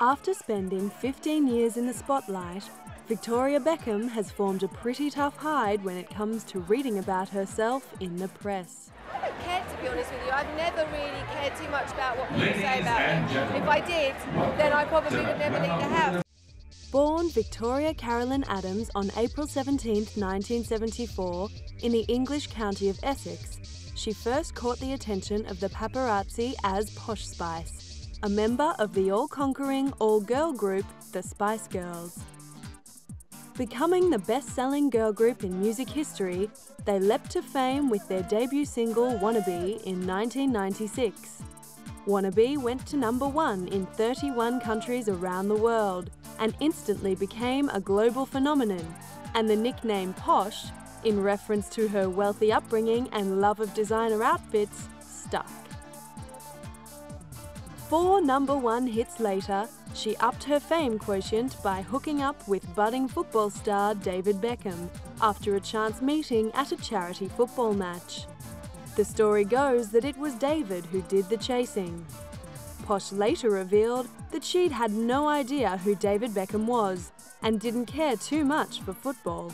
After spending 15 years in the spotlight, Victoria Beckham has formed a pretty tough hide when it comes to reading about herself in the press. I don't care, to be honest with you. I've never really cared too much about what people say about me. If I did, then I probably would never leave the house. Born Victoria Carolyn Adams on April 17, 1974, in the English county of Essex, she first caught the attention of the paparazzi as Posh Spice, a member of the all-conquering all-girl group, the Spice Girls. Becoming the best-selling girl group in music history, they leapt to fame with their debut single Wannabe in 1996. Wannabe went to #1 in 31 countries around the world and instantly became a global phenomenon, and the nickname Posh, in reference to her wealthy upbringing and love of designer outfits, stuck. 4 #1 hits later, she upped her fame quotient by hooking up with budding football star David Beckham after a chance meeting at a charity football match. The story goes that it was David who did the chasing. Posh later revealed that she'd had no idea who David Beckham was and didn't care too much for football.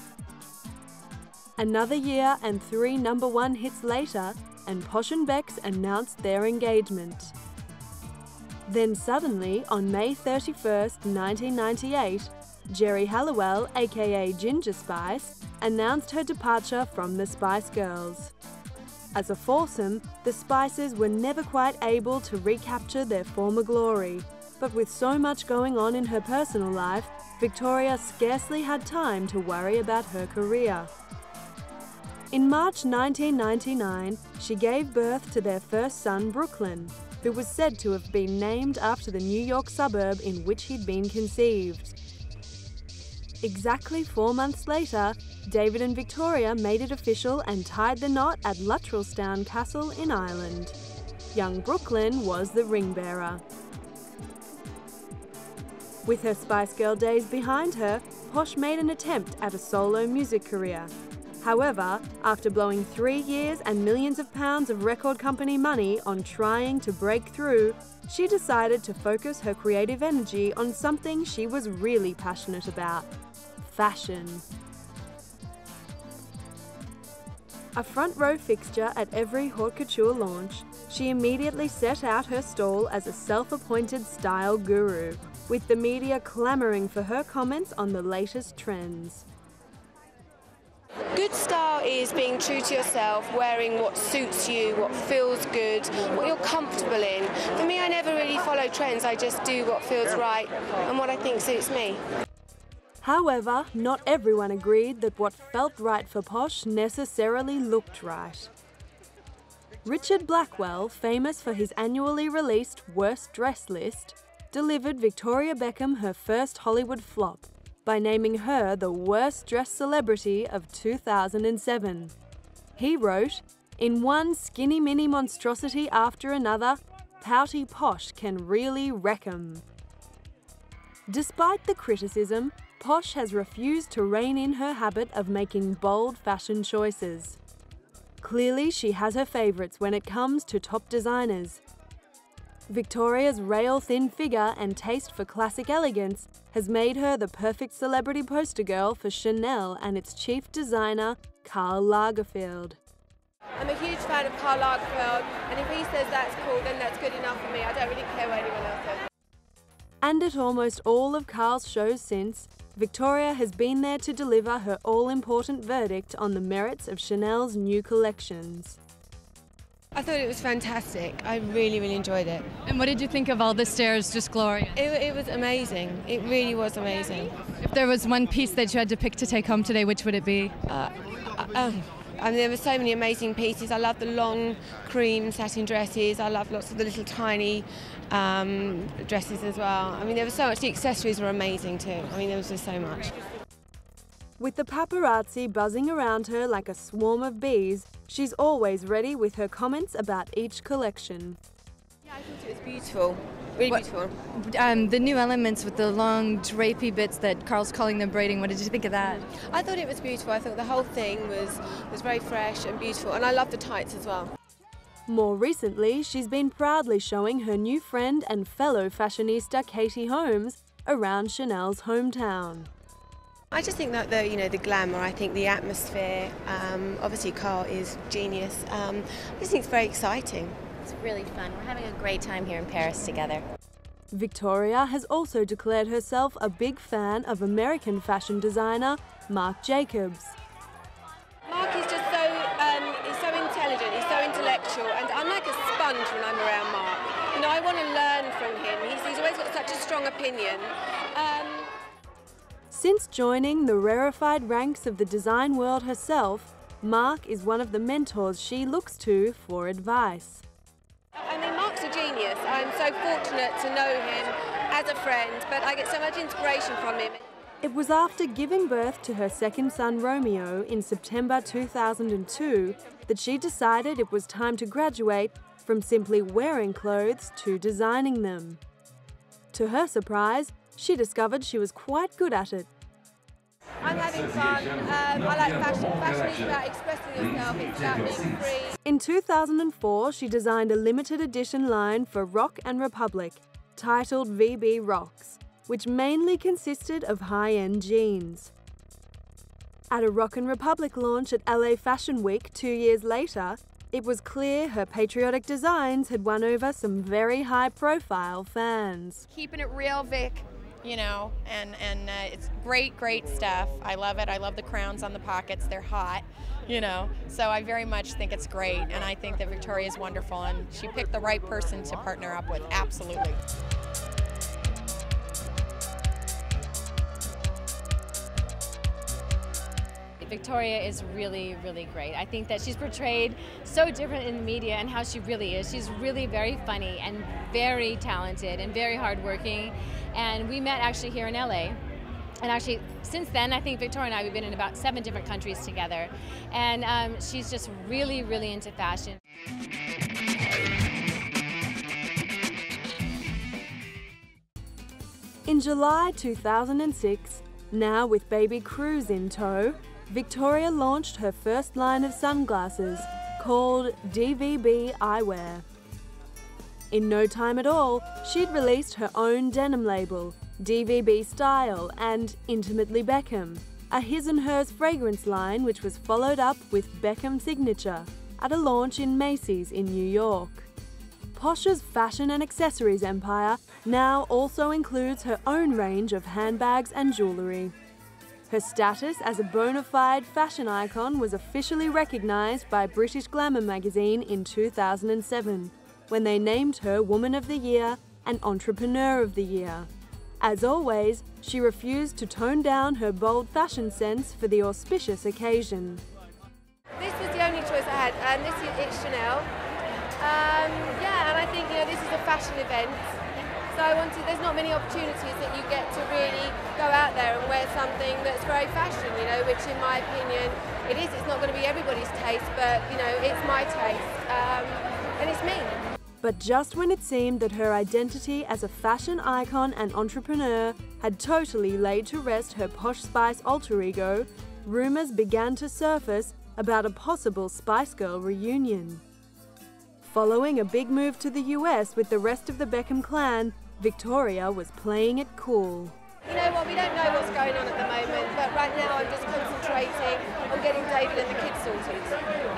Another year and 3 #1 hits later, and Posh and Becks announced their engagement. Then suddenly, on May 31st, 1998, Geri Halliwell, aka Ginger Spice, announced her departure from the Spice Girls. As a foursome, the Spices were never quite able to recapture their former glory, but with so much going on in her personal life, Victoria scarcely had time to worry about her career. In March 1999, she gave birth to their first son, Brooklyn, who was said to have been named after the New York suburb in which he'd been conceived. Exactly 4 months later, David and Victoria made it official and tied the knot at Luttrellstown Castle in Ireland. Young Brooklyn was the ring bearer. With her Spice Girl days behind her, Posh made an attempt at a solo music career. However, after blowing 3 years and millions of pounds of record company money on trying to break through, she decided to focus her creative energy on something she was really passionate about: fashion. A front row fixture at every haute couture launch, she immediately set out her stall as a self-appointed style guru, with the media clamouring for her comments on the latest trends. Good style is being true to yourself, wearing what suits you, what feels good, what you're comfortable in. For me, I never really follow trends, I just do what feels right and what I think suits me. However, not everyone agreed that what felt right for Posh necessarily looked right. Richard Blackwell, famous for his annually released Worst Dress list, delivered Victoria Beckham her first Hollywood flop by naming her the worst dressed celebrity of 2007. He wrote, "In one skinny mini monstrosity after another, pouty Posh can really wreck 'em." Despite the criticism, Posh has refused to rein in her habit of making bold fashion choices. Clearly, she has her favourites when it comes to top designers. Victoria's rail-thin figure and taste for classic elegance has made her the perfect celebrity poster girl for Chanel and its chief designer, Karl Lagerfeld. I'm a huge fan of Karl Lagerfeld, and if he says that's cool, then that's good enough for me. I don't really care what anyone else says. And at almost all of Karl's shows since, Victoria has been there to deliver her all-important verdict on the merits of Chanel's new collections. I thought it was fantastic. I really, really enjoyed it. And what did you think of all the stairs just glorious? It was amazing. It really was amazing. If there was one piece that you had to pick to take home today, which would it be? I mean, there were so many amazing pieces. I love the long cream satin dresses. I love lots of the little tiny dresses as well. I mean, there was so much. The accessories were amazing too. I mean, there was just so much. With the paparazzi buzzing around her like a swarm of bees, she's always ready with her comments about each collection. Yeah, I thought it was beautiful. Really beautiful. The new elements with the long drapey bits that Carl's calling them braiding, what did you think of that? I thought it was beautiful. I thought the whole thing was very fresh and beautiful, and I love the tights as well. More recently, she's been proudly showing her new friend and fellow fashionista Katie Holmes around Chanel's hometown. I just think that the glamour, I think the atmosphere, obviously Carl is genius. I just think it's very exciting. It's really fun. We're having a great time here in Paris together. Victoria has also declared herself a big fan of American fashion designer Marc Jacobs. Mark is just he's so intelligent, he's so intellectual, and I'm like a sponge when I'm around Mark. I want to learn from him. He's always got such a strong opinion. Since joining the rarefied ranks of the design world herself, Mark is one of the mentors she looks to for advice. I mean, Mark's a genius. I'm so fortunate to know him as a friend, but I get so much inspiration from him. It was after giving birth to her second son Romeo in September 2002 that she decided it was time to graduate from simply wearing clothes to designing them. To her surprise, she discovered she was quite good at it. I'm having fun. I like fashion. Fashion is about expressing yourself. It's about being free. In 2004, she designed a limited edition line for Rock and Republic, titled VB Rocks, which mainly consisted of high-end jeans. At a Rock and Republic launch at LA Fashion Week 2 years later, it was clear her patriotic designs had won over some very high-profile fans. Keeping it real, Vic, and it's great stuff. I love it. I love the crowns on the pockets. They're hot, So I very much think it's great, and I think that Victoria is wonderful, and she picked the right person to partner up with, absolutely. Victoria is really, really great. I think that she's portrayed so different in the media and how she really is. She's really very funny and very talented and very hardworking. And we met actually here in LA. And actually, since then, I think Victoria and I, we've been in about 7 different countries together. And she's just really, really into fashion. In July 2006, now with baby Cruz in tow, Victoria launched her first line of sunglasses, called DVB Eyewear. In no time at all, she'd released her own denim label, DVB Style and Intimately Beckham, a his and hers fragrance line which was followed up with Beckham Signature at a launch in Macy's in New York. Posh's fashion and accessories empire now also includes her own range of handbags and jewellery. Her status as a bona fide fashion icon was officially recognised by British Glamour magazine in 2007, when they named her Woman of the Year and Entrepreneur of the Year. As always, she refused to tone down her bold fashion sense for the auspicious occasion. This was the only choice I had, and it's Chanel. And I think this is a fashion event. So there's not many opportunities that you get to really go out there and wear something that's very fashion, which in my opinion it is. It's not going to be everybody's taste, but it's my taste, and it's me. But just when it seemed that her identity as a fashion icon and entrepreneur had totally laid to rest her Posh Spice alter ego, rumours began to surface about a possible Spice Girl reunion. Following a big move to the US with the rest of the Beckham clan, Victoria was playing it cool. You know what, we don't know what's going on at the moment, but right now I'm just concentrating on getting David and the kids sorted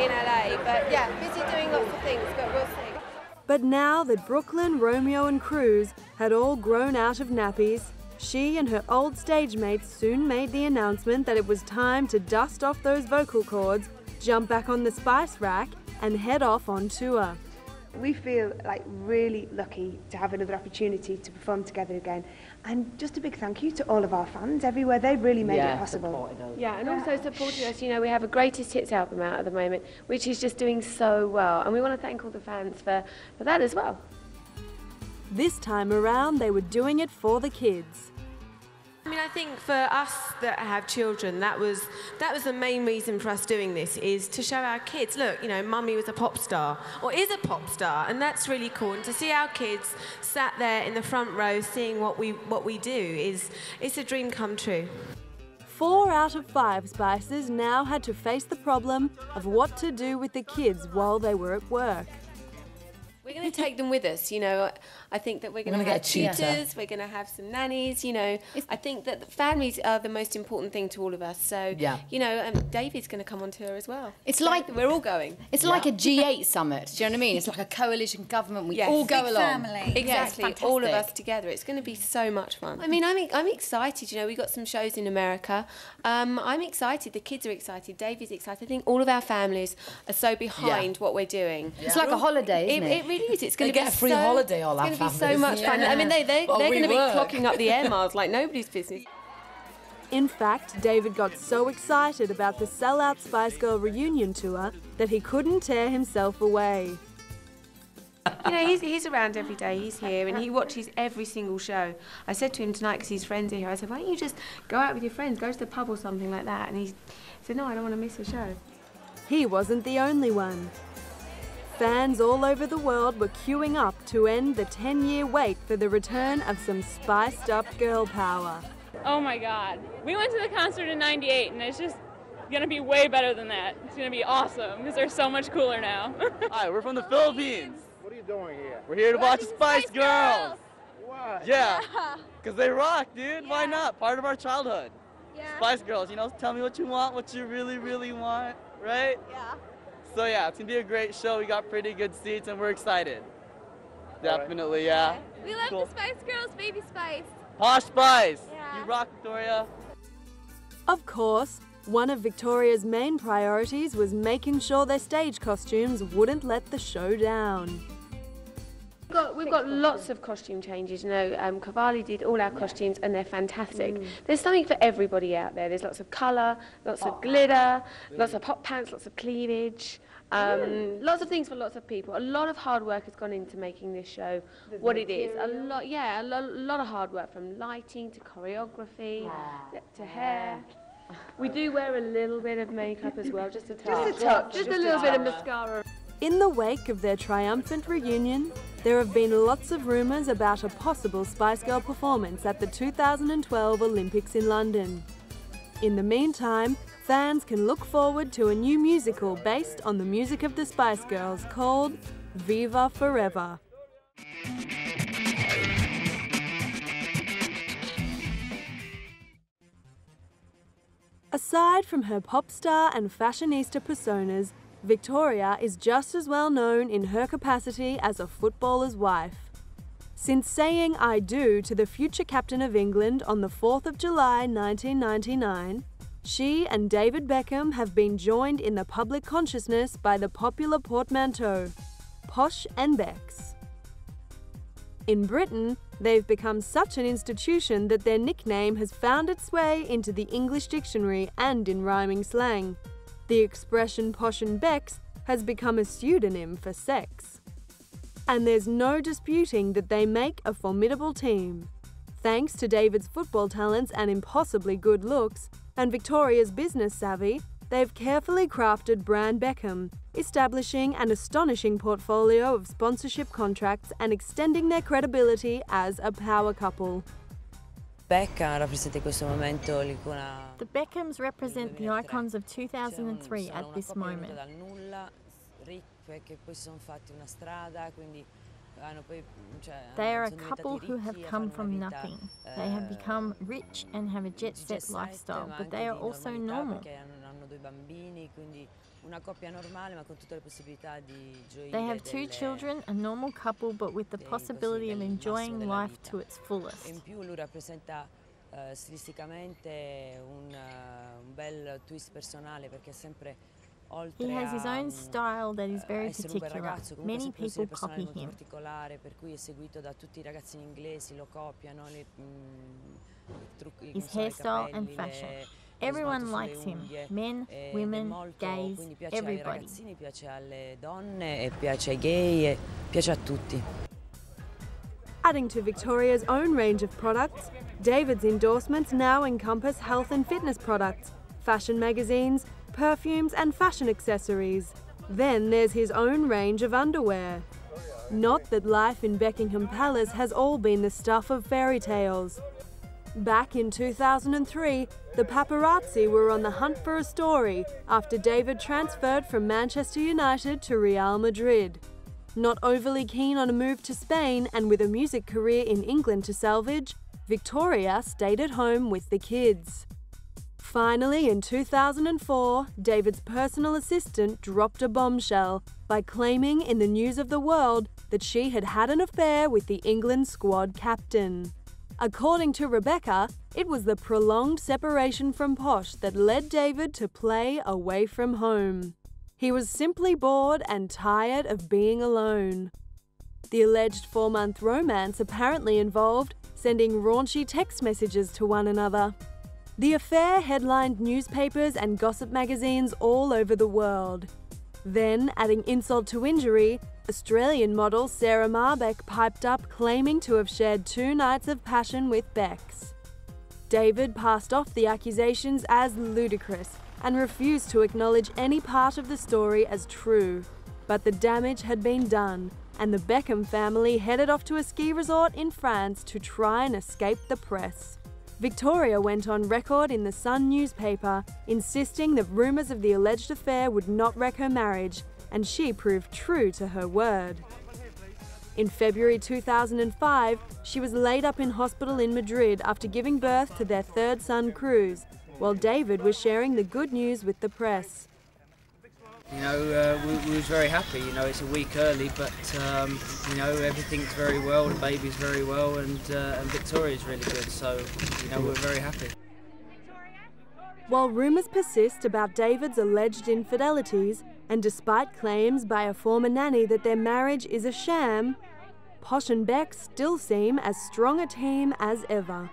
in LA. But yeah, busy doing lots of things, but we'll see. But now that Brooklyn, Romeo and Cruz had all grown out of nappies, she and her old stage mates soon made the announcement that it was time to dust off those vocal cords, jump back on the Spice rack and head off on tour. We feel like really lucky to have another opportunity to perform together again, and just a big thank you to all of our fans everywhere. They really made it possible. Yeah, and also supporting us. We have a greatest hits album out at the moment, which is just doing so well, and we want to thank all the fans for that as well. This time around, they were doing it for the kids. I think for us that have children, that was the main reason for us doing this, is to show our kids, look, Mummy was a pop star, or is a pop star, and that's really cool. And to see our kids sat there in the front row seeing what we do it's a dream come true. 4 out of 5 Spices now had to face the problem of what to do with the kids while they were at work. We're going to take them with us, you know. I think that we're going to have tutors, we're going to have some nannies, you know. I think that families are the most important thing to all of us. So, you know, David's going to come on tour as well. It's like we're all going. It's like a G8 summit. Do you know what I mean? It's like a coalition government. We all go along. Family. Exactly, all of us together. It's going to be so much fun. I mean, I'm excited. You know, we got some shows in America. I'm excited. The kids are excited. David's excited. I think all of our families are so behind what we're doing. It's like a holiday, isn't it? It really is. It's going to be a free holiday, all our families. It's going to be so much fun. I mean, they're going to be clocking up the air miles like nobody's business. In fact, David got so excited about the sellout Spice Girl reunion tour that he couldn't tear himself away. You know, he's around every day, he's here, and he watches every single show. I said to him tonight, because his friends are here, I said, why don't you just go out with your friends, go to the pub or something like that? And he said, no, I don't want to miss a show. He wasn't the only one. Fans all over the world were queuing up to end the 10-year wait for the return of some spiced up girl power. Oh my God. We went to the concert in '98 and it's just gonna be way better than that. It's gonna be awesome because they're so much cooler now. Hi, we're from the Philippines. What are you doing here? We're here to watch the Spice Girls. Why? Yeah, because they rock, dude. Why not? Part of our childhood. Yeah. Spice Girls, you know, tell me what you want, what you really, really want, right? Yeah. So yeah, it's gonna be a great show. We got pretty good seats and we're excited. Definitely, yeah. We love the Spice Girls, Baby Spice. Posh Spice. Yeah. You rock, Victoria. Of course, one of Victoria's main priorities was making sure their stage costumes wouldn't let the show down. We've got lots of costume changes, you know. Cavalli did all our costumes and they're fantastic. There's something for everybody out there. There's lots of colour, lots of glitter, lots of hot pants, lots of cleavage, lots of things for lots of people. A lot of hard work has gone into making this show what it is. A lot of hard work, from lighting to choreography to hair. We do wear a little bit of makeup as well, just a touch. Just a little bit of mascara. In the wake of their triumphant reunion, there have been lots of rumours about a possible Spice Girl performance at the 2012 Olympics in London. In the meantime, fans can look forward to a new musical based on the music of the Spice Girls called Viva Forever. Aside from her pop star and fashionista personas, Victoria is just as well known in her capacity as a footballer's wife. Since saying I do to the future captain of England on the 4th of July 1999, she and David Beckham have been joined in the public consciousness by the popular portmanteau, Posh and Bex. In Britain, they've become such an institution that their nickname has found its way into the English dictionary and in rhyming slang. The expression Posh and Bex has become a pseudonym for sex. And there's no disputing that they make a formidable team. Thanks to David's football talents and impossibly good looks, and Victoria's business savvy, they've carefully crafted brand Beckham, establishing an astonishing portfolio of sponsorship contracts and extending their credibility as a power couple. The Beckhams represent the icons of 2003 at this moment. They are a couple who have come from nothing. They have become rich and have a jet-set lifestyle, but they are also normal. They have 2 children, a normal couple, but with the possibility of enjoying life to its fullest. He has his own style that is very particular. Many people copy him. His hairstyle and fashion. Everyone likes him. Men, women, gays, everybody. Adding to Victoria's own range of products, David's endorsements now encompass health and fitness products, fashion magazines, perfumes and fashion accessories. Then there's his own range of underwear. Not that life in Buckingham Palace has all been the stuff of fairy tales. Back in 2003, the paparazzi were on the hunt for a story after David transferred from Manchester United to Real Madrid. Not overly keen on a move to Spain and with a music career in England to salvage, Victoria stayed at home with the kids. Finally, in 2004, David's personal assistant dropped a bombshell by claiming in the News of the World that she had had an affair with the England squad captain. According to Rebecca, it was the prolonged separation from Posh that led David to play away from home. He was simply bored and tired of being alone. The alleged 4-month romance apparently involved sending raunchy text messages to one another. The affair headlined newspapers and gossip magazines all over the world. Then, adding insult to injury, Australian model Sarah Marbeck piped up claiming to have shared 2 nights of passion with Bex. David passed off the accusations as ludicrous and refused to acknowledge any part of the story as true. But the damage had been done, and the Beckham family headed off to a ski resort in France to try and escape the press. Victoria went on record in the Sun newspaper, insisting that rumours of the alleged affair would not wreck her marriage, and she proved true to her word. In February 2005, she was laid up in hospital in Madrid after giving birth to their 3rd son, Cruz, while David was sharing the good news with the press. You know, we was very happy. You know, it's a week early, but you know, everything's very well. The baby's very well, and Victoria's really good. So, you know, we're very happy. While rumours persist about David's alleged infidelities, and despite claims by a former nanny that their marriage is a sham, Posh and Beck still seem as strong a team as ever.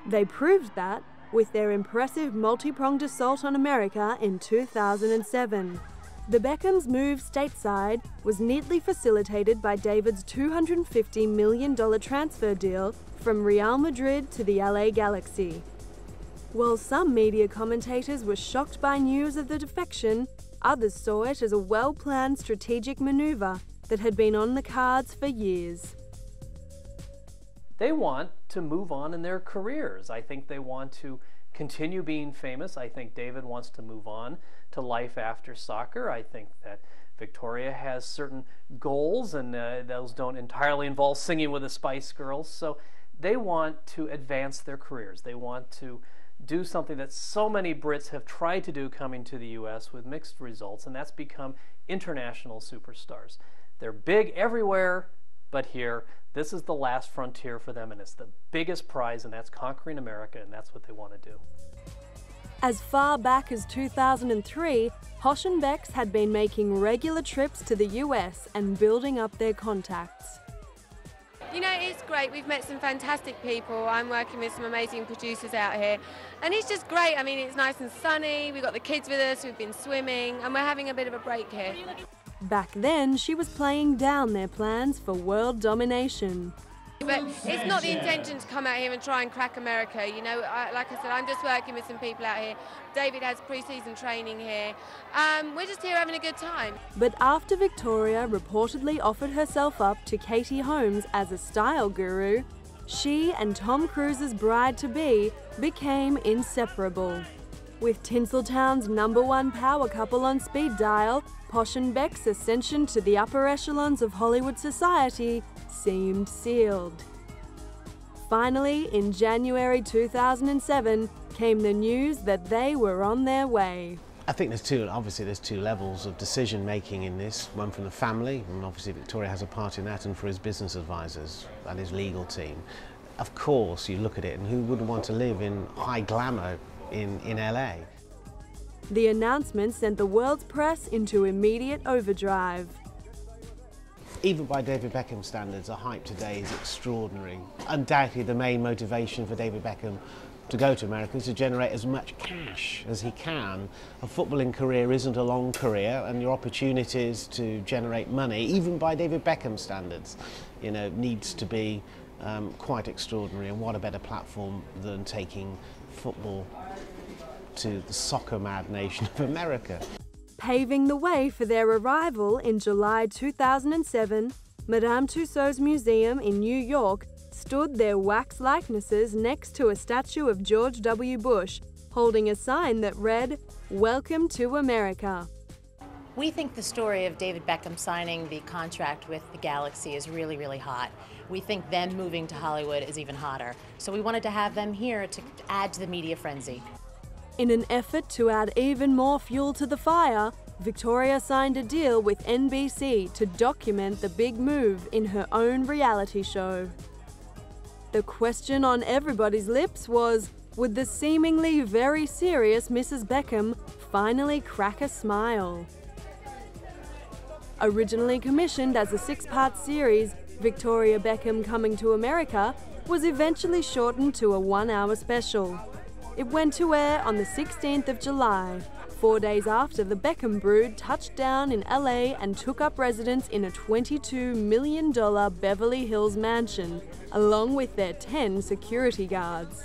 They proved that with their impressive multi-pronged assault on America in 2007. The Beckhams' move stateside was neatly facilitated by David's $250 million transfer deal from Real Madrid to the LA Galaxy. While some media commentators were shocked by news of the defection, others saw it as a well-planned strategic maneuver that had been on the cards for years. They want to move on in their careers. I think they want to continue being famous. I think David wants to move on to life after soccer. I think that Victoria has certain goals, and those don't entirely involve singing with the Spice Girls. So they want to advance their careers. They want to do something that so many Brits have tried to do coming to the U.S. with mixed results, and that's become international superstars. They're big everywhere, but here, this is the last frontier for them, and it's the biggest prize, and that's conquering America, and that's what they want to do. As far back as 2003, Posh and Bex had been making regular trips to the US and building up their contacts. You know, it's great. We've met some fantastic people. I'm working with some amazing producers out here, and it's just great. I mean, it's nice and sunny. We've got the kids with us. We've been swimming, and we're having a bit of a break here. Back then, she was playing down their plans for world domination. But it's not the intention to come out here and try and crack America. You know, like I said, I'm just working with some people out here. David has pre-season training here. We're just here having a good time. But after Victoria reportedly offered herself up to Katie Holmes as a style guru, she and Tom Cruise's bride-to-be became inseparable. With Tinseltown's #1 power couple on speed dial, Posh and Beck's ascension to the upper echelons of Hollywood society seemed sealed. Finally, in January 2007, came the news that they were on their way. I think there's two levels of decision making in this. One from the family, and obviously Victoria has a part in that, and for his business advisors and his legal team. Of course, you look at it, and who wouldn't want to live in high glamour in LA? The announcement sent the world's press into immediate overdrive. Even by David Beckham standards, the hype today is extraordinary. Undoubtedly, the main motivation for David Beckham to go to America is to generate as much cash as he can. A footballing career isn't a long career, and your opportunities to generate money, even by David Beckham standards, you know, needs to be quite extraordinary. And what a better platform than taking football to the soccer-mad nation of America. Paving the way for their arrival in July 2007, Madame Tussauds Museum in New York stood their wax likenesses next to a statue of George W. Bush, holding a sign that read, "Welcome to America." We think the story of David Beckham signing the contract with the Galaxy is really, really hot. We think them moving to Hollywood is even hotter. So we wanted to have them here to add to the media frenzy. In an effort to add even more fuel to the fire, Victoria signed a deal with NBC to document the big move in her own reality show. The question on everybody's lips was, would the seemingly very serious Mrs. Beckham finally crack a smile? Originally commissioned as a 6-part series, Victoria Beckham Coming to America was eventually shortened to a 1-hour special. It went to air on the 16th of July, 4 days after the Beckham brood touched down in LA and took up residence in a $22 million Beverly Hills mansion, along with their 10 security guards.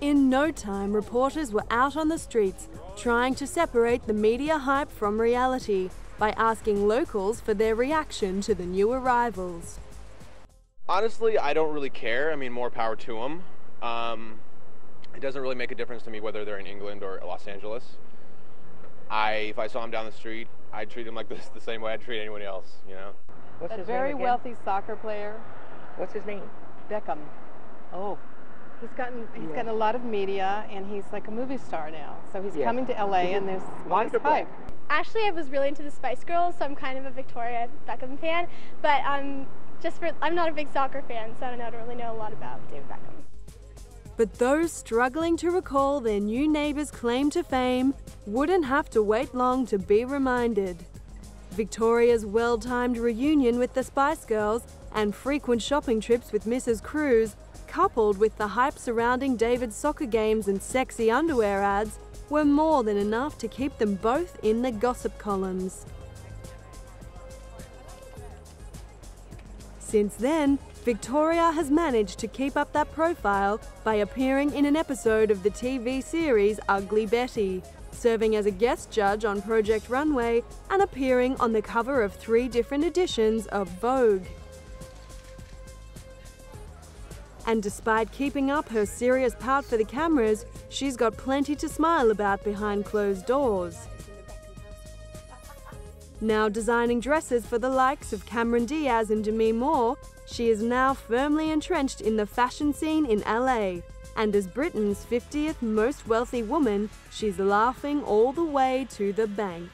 In no time, reporters were out on the streets trying to separate the media hype from reality by asking locals for their reaction to the new arrivals. Honestly, I don't really care. I mean, more power to them. It doesn't really make a difference to me whether they're in England or Los Angeles. If I saw them down the street, I'd treat them like this the same way I'd treat anyone else, you know? What's his very name wealthy soccer player. What's his name? Beckham. Oh. He's gotten a lot of media, and he's like a movie star now. So he's coming to LA, and there's all this hype. Actually, I was really into the Spice Girls, so I'm kind of a Victoria Beckham fan. But I'm not a big soccer fan, so I don't really know a lot about David Beckham. But those struggling to recall their new neighbour's claim to fame wouldn't have to wait long to be reminded. Victoria's well-timed reunion with the Spice Girls and frequent shopping trips with Mrs. Cruz, coupled with the hype surrounding David's soccer games and sexy underwear ads, were more than enough to keep them both in the gossip columns. Since then, Victoria has managed to keep up that profile by appearing in an episode of the TV series Ugly Betty, serving as a guest judge on Project Runway and appearing on the cover of 3 different editions of Vogue. And despite keeping up her serious pout for the cameras, she's got plenty to smile about behind closed doors. Now designing dresses for the likes of Cameron Diaz and Demi Moore, she is now firmly entrenched in the fashion scene in LA. And as Britain's 50th most wealthy woman, she's laughing all the way to the bank.